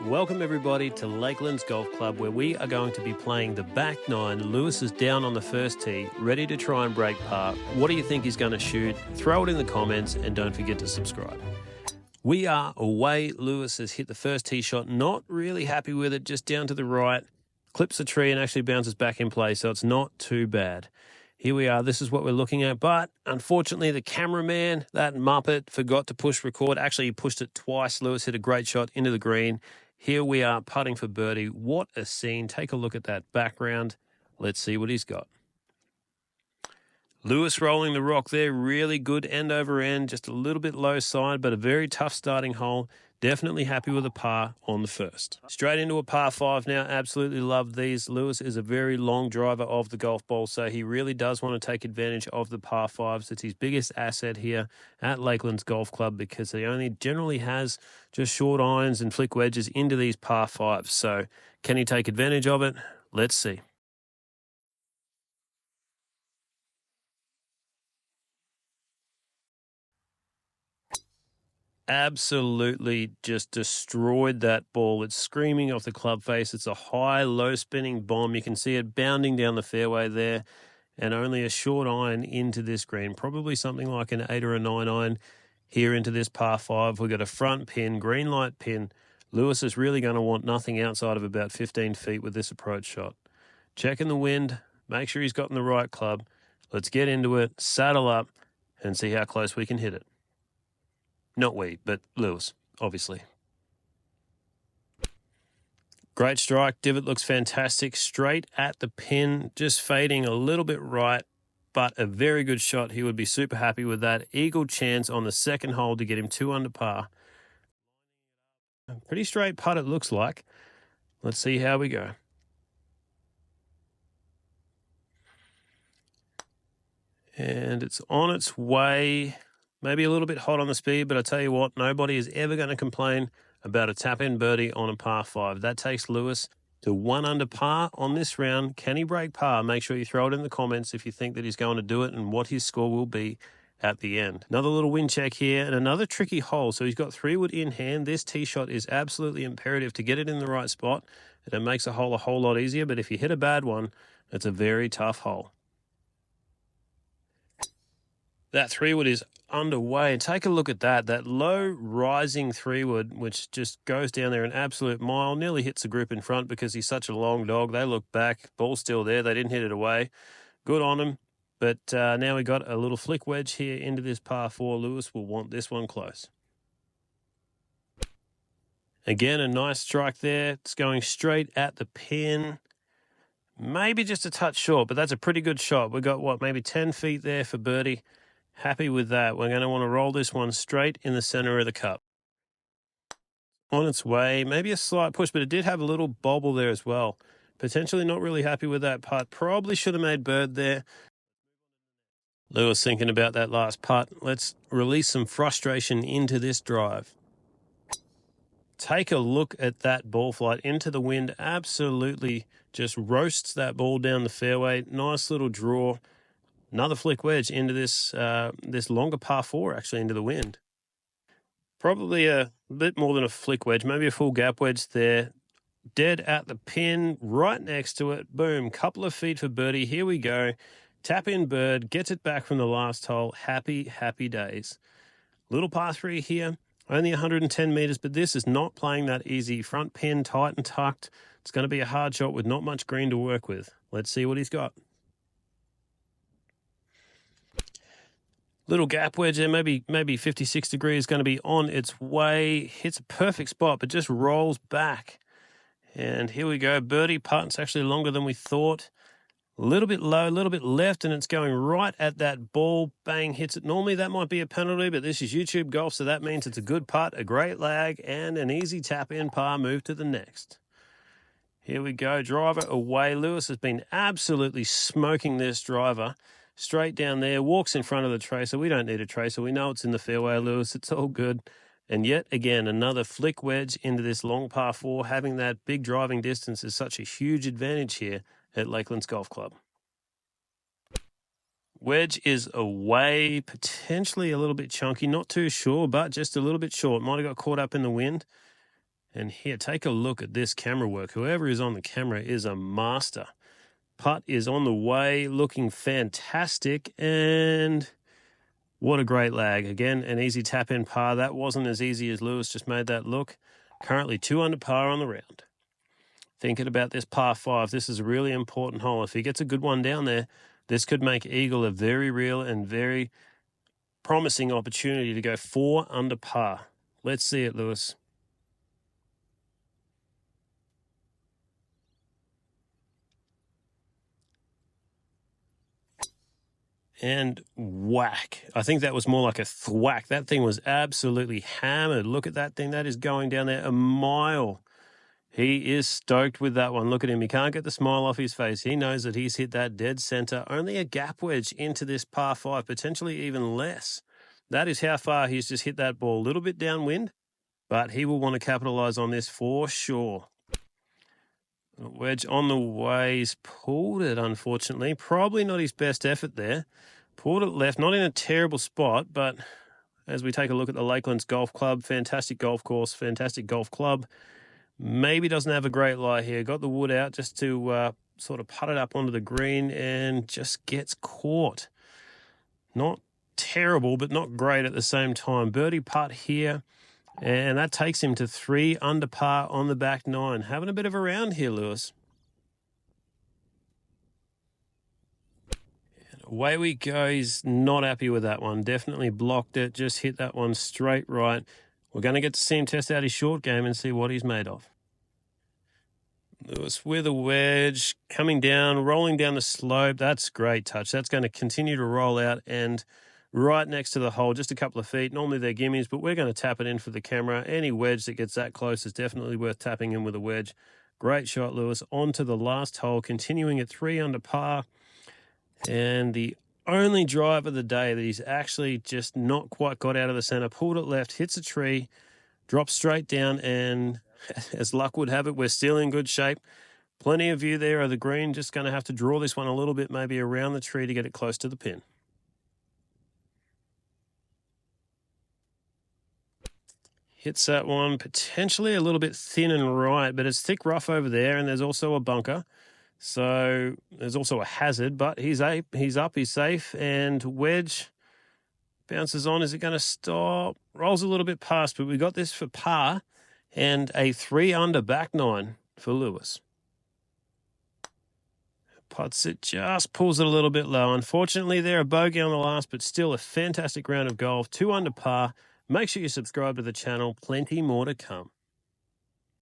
Welcome everybody to Lakelands Golf Club, where we are going to be playing the back nine. Lewis is down on the first tee, ready to try and break par. What do you think he's going to shoot? Throw it in the comments and don't forget to subscribe. We are away. Lewis has hit the first tee shot, not really happy with it, just down to the right, clips the tree and actually bounces back in play, so it's not too bad. Here we are. This is what we're looking at. But unfortunately, the cameraman, that Muppet, forgot to push record. Actually, he pushed it twice. Lewis hit a great shot into the green. Here we are putting for birdie. What a scene. Take a look at that background. Let's see what he's got. Lewis rolling the rock there. Really good end over end. Just a little bit low side, but a very tough starting hole. Definitely happy with a par on the first. Straight into a par 5 now. Absolutely love these. Lewis is a very long driver of the golf ball, so he really does want to take advantage of the par 5s. It's his biggest asset here at Lakelands Golf Club because he only generally has just short irons and flick wedges into these par 5s. So can he take advantage of it? Let's see. Absolutely just destroyed that ball. It's screaming off the club face. It's a high, low spinning bomb. You can see it bounding down the fairway there, and only a short iron into this green, probably something like an 8 or a 9 iron here into this par 5. We've got a front pin, green light pin. Lewis is really going to want nothing outside of about 15 feet with this approach shot. Checking the wind, make sure he's gotten the right club. Let's get into it, saddle up, and see how close we can hit it. Not we, but Lewis, obviously. Great strike. Divot looks fantastic. Straight at the pin, just fading a little bit right, but a very good shot. He would be super happy with that. Eagle chance on the second hole to get him 2 under par. Pretty straight putt it looks like. Let's see how we go. And it's on its way. Maybe a little bit hot on the speed, but I tell you what, nobody is ever going to complain about a tap-in birdie on a par 5. That takes Lewis to 1 under par on this round. Can he break par? Make sure you throw it in the comments if you think that he's going to do it and what his score will be at the end. Another little wind check here and another tricky hole. So he's got 3-wood in hand. This tee shot is absolutely imperative to get it in the right spot, and it makes a hole a whole lot easier. But if you hit a bad one, it's a very tough hole. That 3-wood is underway. Take a look at that low rising 3-wood, which just goes down there an absolute mile, nearly hits the group in front because he's such a long dog. They look back, ball's still there. They didn't hit it away. Good on him. But now we got a little flick wedge here into this par 4. Lewis will want this one close. Again, a nice strike there. It's going straight at the pin. Maybe just a touch short, but that's a pretty good shot. We got, maybe 10 feet there for birdie. Happy with that. We're going to want to roll this one straight in the center of the cup. On its way, maybe a slight push, but it did have a little bobble there as well. Potentially not really happy with that putt. Probably should have made bird there. Lewis thinking about that last putt. Let's release some frustration into this drive. Take a look at that ball flight into the wind. Absolutely just roasts that ball down the fairway. Nice little draw. Another flick wedge into this longer par 4, actually, into the wind. Probably a bit more than a flick wedge, maybe a full gap wedge there. Dead at the pin, right next to it. Boom, couple of feet for birdie. Here we go. Tap in bird, gets it back from the last hole. Happy, happy days. Little par 3 here, only 110 meters, but this is not playing that easy. Front pin, tight and tucked. It's going to be a hard shot with not much green to work with. Let's see what he's got. Little gap wedge there, maybe 56 degrees, going to be on its way. Hits a perfect spot, but just rolls back. And here we go. Birdie putt. It's actually longer than we thought. A little bit low, a little bit left, and it's going right at that ball. Bang, hits it. Normally that might be a penalty, but this is YouTube golf, so that means it's a good putt, a great lag, and an easy tap-in par. Move to the next. Here we go. Driver away. Lewis has been absolutely smoking this driver. Straight down there, walks in front of the tracer. We don't need a tracer. We know it's in the fairway, Lewis. It's all good. And yet again, another flick wedge into this long par 4. Having that big driving distance is such a huge advantage here at Lakelands Golf Club. Wedge is away, potentially a little bit chunky. Not too sure, but just a little bit short. Might have got caught up in the wind. And here, take a look at this camera work. Whoever is on the camera is a master. Putt is on the way, looking fantastic, and what a great lag. Again, an easy tap-in par. That wasn't as easy as Lewis just made that look. Currently 2 under par on the round. Thinking about this par 5, this is a really important hole. If he gets a good one down there, this could make Eagle a very real and very promising opportunity to go 4 under par. Let's see it, Lewis. And whack. I think that was more like a thwack. That thing was absolutely hammered. Look at that thing. That is going down there a mile. He is stoked with that one. Look at him. He can't get the smile off his face. He knows that he's hit that dead center. Only a gap wedge into this par 5, potentially even less. That is how far he's just hit that ball. A little bit downwind, but he will want to capitalize on this for sure. Wedge on the way. He's pulled it, unfortunately. Probably not his best effort there. Pulled it left, not in a terrible spot, but as we take a look at the Lakelands Golf Club, fantastic golf course, fantastic golf club. Maybe doesn't have a great lie here. Got the wood out just to sort of putt it up onto the green and just gets caught. Not terrible, but not great at the same time. Birdie putt here. And that takes him to 3 under par on the back 9. Having a bit of a round here, Lewis. And away we go. He's not happy with that one. Definitely blocked it. Just hit that one straight right. We're going to get to see him test out his short game and see what he's made of. Lewis with a wedge, coming down, rolling down the slope. That's great touch. That's going to continue to roll out and right next to the hole, just a couple of feet. Normally they're gimmies, but we're going to tap it in for the camera. Any wedge that gets that close is definitely worth tapping in with a wedge. Great shot, Lewis. On to the last hole, continuing at 3 under par. And the only drive of the day that he's actually just not quite got out of the center, pulled it left, hits a tree, drops straight down, and as luck would have it, we're still in good shape. Plenty of view there of the green. Just going to have to draw this one a little bit, maybe around the tree to get it close to the pin. Hits that one potentially a little bit thin and right, but it's thick rough over there, and there's also a bunker. So there's also a hazard, but he's up, he's safe, and wedge bounces on. Is it going to stop? Rolls a little bit past, but we got this for par and a 3 under back 9 for Lewis. Putts it, just pulls it a little bit low. Unfortunately, they're a bogey on the last, but still a fantastic round of golf. 2 under par. Make sure you subscribe to the channel. Plenty more to come.